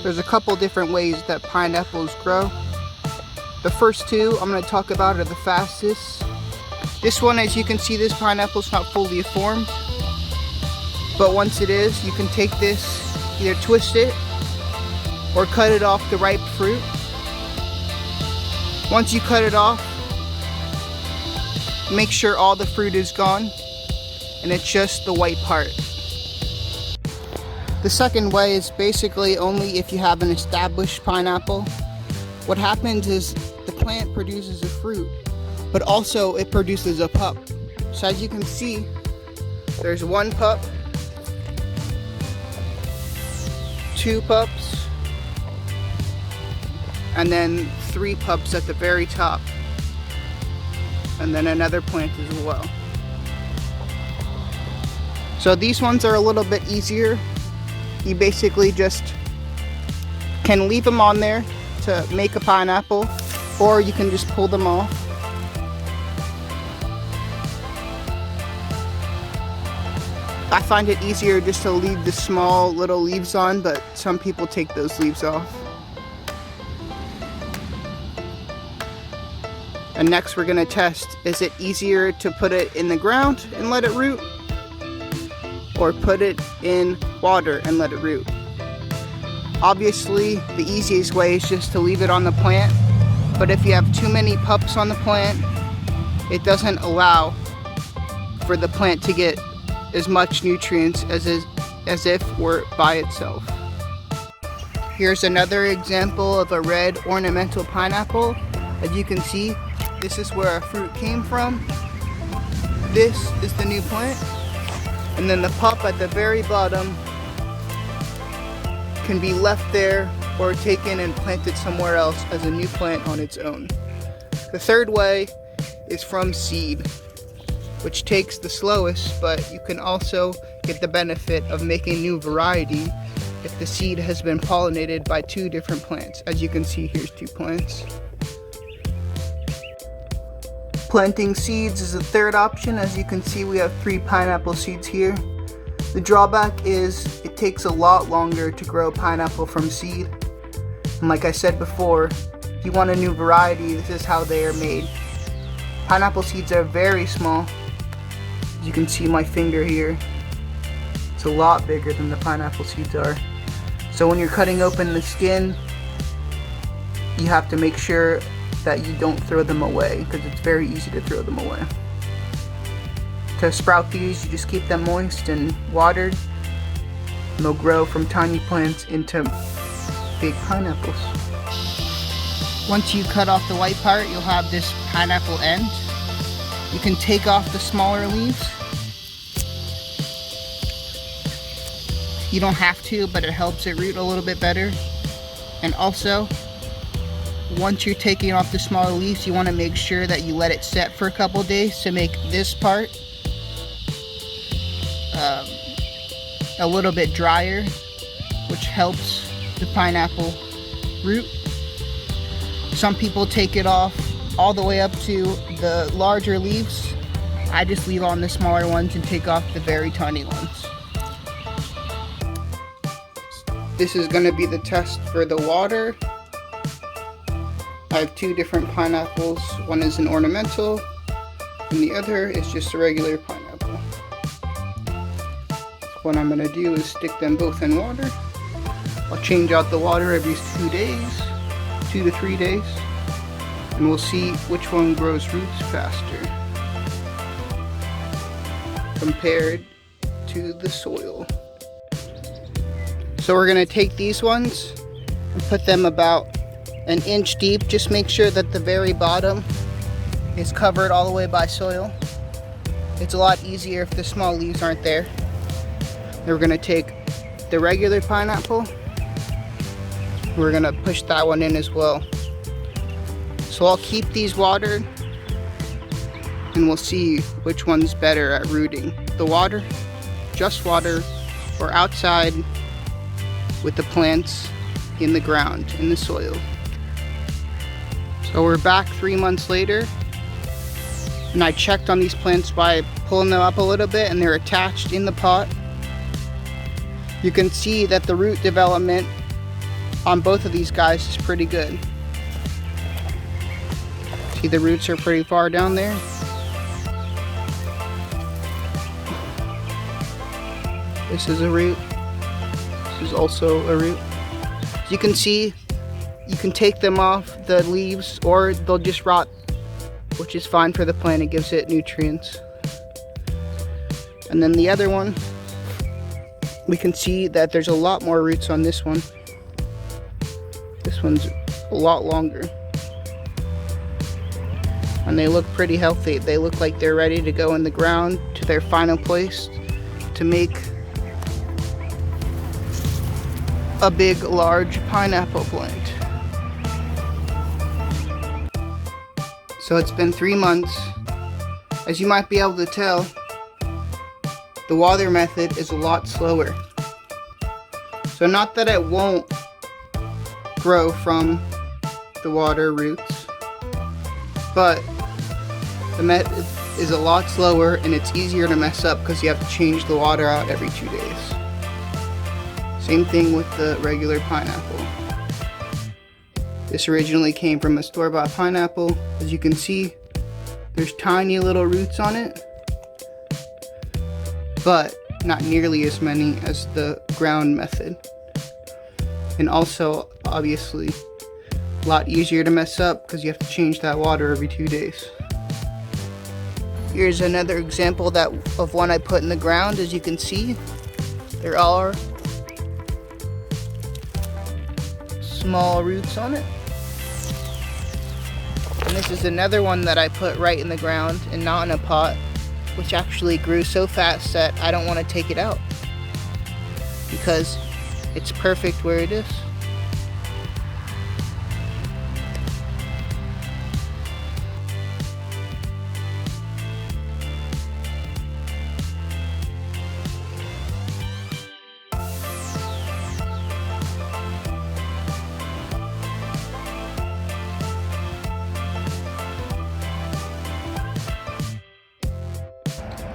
There's a couple different ways that pineapples grow. The first two I'm going to talk about are the fastest. This one, as you can see, this pineapple's not fully formed. But once it is, you can take this, either twist it or cut it off the ripe fruit. Once you cut it off, make sure all the fruit is gone and it's just the white part. The second way is basically only if you have an established pineapple. What happens is the plant produces a fruit, but also it produces a pup. So as you can see, there's one pup, two pups, and then three pups at the very top, and then another plant as well. So these ones are a little bit easier. You basically just can leave them on there to make a pineapple, or you can just pull them off. I find it easier just to leave the small little leaves on, but some people take those leaves off. And next we're gonna test, is it easier to put it in the ground and let it root, or put it in water and let it root? Obviously, the easiest way is just to leave it on the plant, but if you have too many pups on the plant, it doesn't allow for the plant to get as much nutrients as if were by itself. Here's another example of a red ornamental pineapple. As you can see, this is where our fruit came from. This is the new plant. And then the pup at the very bottom can be left there or taken and planted somewhere else as a new plant on its own. The third way is from seed, which takes the slowest, but you can also get the benefit of making new variety if the seed has been pollinated by two different plants. As you can see, here's two plants. Planting seeds is the third option. As you can see, we have 3 pineapple seeds here. The drawback is it takes a lot longer to grow pineapple from seed. And like I said before, if you want a new variety, this is how they are made. Pineapple seeds are very small. As you can see my finger here, it's a lot bigger than the pineapple seeds are. So when you're cutting open the skin, you have to make sure that you don't throw them away, because it's very easy to throw them away. To sprout these, you just keep them moist and watered, and they'll grow from tiny plants into big pineapples. Once you cut off the white part, you'll have this pineapple end. You can take off the smaller leaves. You don't have to, but it helps it root a little bit better. And also, once you're taking off the smaller leaves, you want to make sure that you let it set for a couple days to make this part a little bit drier, which helps the pineapple root. Some people take it off all the way up to the larger leaves. I just leave on the smaller ones and take off the very tiny ones. This is going to be the test for the water. I have 2 different pineapples. One is an ornamental and the other is just a regular pineapple. What I'm going to do is stick them both in water. I'll change out the water every 2 days, 2 to 3 days, and we'll see which one grows roots faster compared to the soil. So we're going to take these ones and put them about an inch deep. Just make sure that the very bottom is covered all the way by soil. It's a lot easier if the small leaves aren't there. Then we're going to take the regular pineapple. We're going to push that one in as well. So I'll keep these watered and we'll see which one's better at rooting. The water, just water, or outside with the plants in the ground, in the soil. So we're back 3 months later, and I checked on these plants by pulling them up a little bit, and they're attached in the pot. You can see that the root development on both of these guys is pretty good. See, the roots are pretty far down there. This is a root. This is also a root. As you can see, you can take them off the leaves or they'll just rot, which is fine for the plant. It gives it nutrients. And then the other one, we can see that there's a lot more roots on this one. This one's a lot longer. And they look pretty healthy. They look like they're ready to go in the ground to their final place to make a big, large pineapple plant. So it's been 3 months. As you might be able to tell, the water method is a lot slower. So not that it won't grow from the water roots, but the method is a lot slower and it's easier to mess up because you have to change the water out every 2 days. Same thing with the regular pineapple. This originally came from a store-bought pineapple. As you can see, there's tiny little roots on it, but not nearly as many as the ground method. And also, obviously, a lot easier to mess up because you have to change that water every 2 days. Here's another example of one I put in the ground. As you can see, there are small roots on it. And this is another one that I put right in the ground and not in a pot, which actually grew so fast that I don't want to take it out because it's perfect where it is.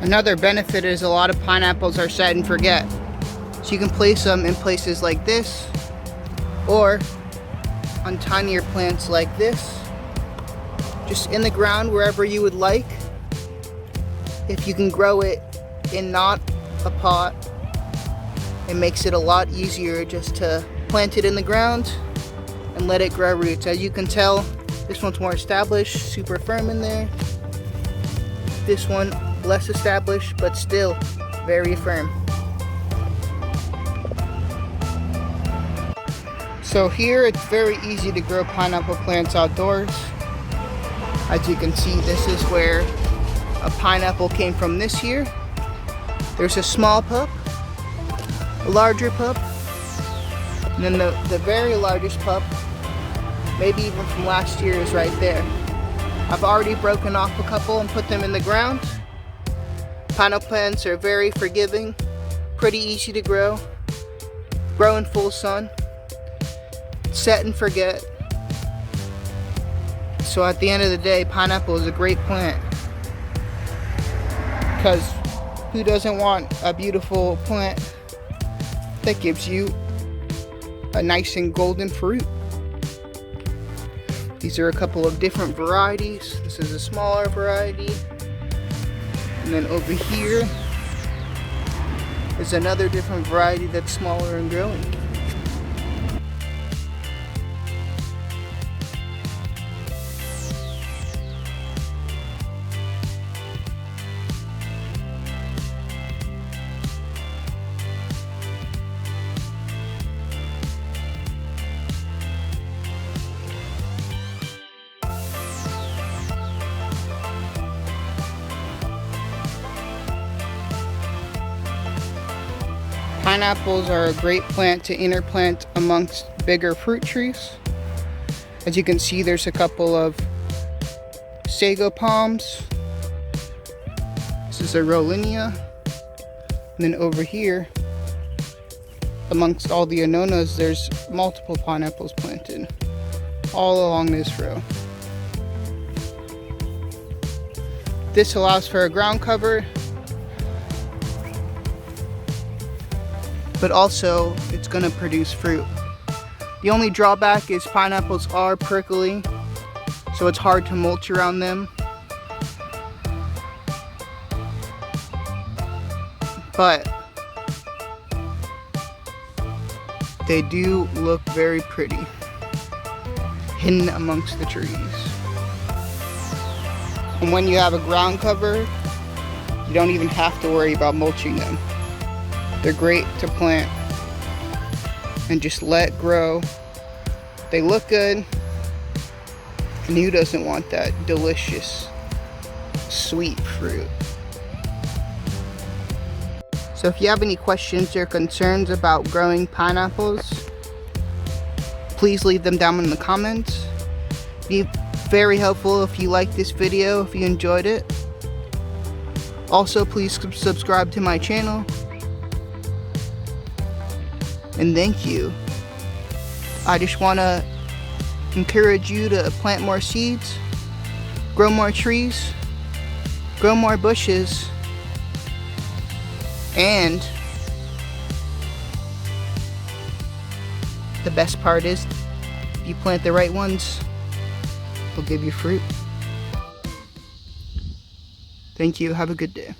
Another benefit is a lot of pineapples are set and forget. So you can place them in places like this or on tinier plants like this. Just in the ground wherever you would like. If you can grow it in not a pot, it makes it a lot easier just to plant it in the ground and let it grow roots. As you can tell, this one's more established, super firm in there. This one less established, but still very firm. So here it's very easy to grow pineapple plants outdoors. As you can see, this is where a pineapple came from this year. There's a small pup, a larger pup, and then the very largest pup, maybe even from last year, is right there. I've already broken off a couple and put them in the ground. Pineapple plants are very forgiving, pretty easy to grow in full sun, set and forget. So at the end of the day, pineapple is a great plant because who doesn't want a beautiful plant that gives you a nice and golden fruit? These are a couple of different varieties. This is a smaller variety. And then over here is another different variety that's smaller and growing. Pineapples are a great plant to interplant amongst bigger fruit trees. As you can see, there's a couple of sago palms. This is a Rollinia. And then over here, amongst all the annonas, there's multiple pineapples planted all along this row. This allows for a ground cover, but also it's going to produce fruit. The only drawback is pineapples are prickly, so it's hard to mulch around them. But they do look very pretty, hidden amongst the trees. And when you have a ground cover, you don't even have to worry about mulching them. They're great to plant and just let grow. They look good, and who doesn't want that delicious, sweet fruit? So if you have any questions or concerns about growing pineapples, please leave them down in the comments. It'd be very helpful if you liked this video, if you enjoyed it. Also, please subscribe to my channel. And thank you. I just want to encourage you to plant more seeds, grow more trees, grow more bushes, and the best part is, if you plant the right ones, they'll give you fruit. Thank you. Have a good day.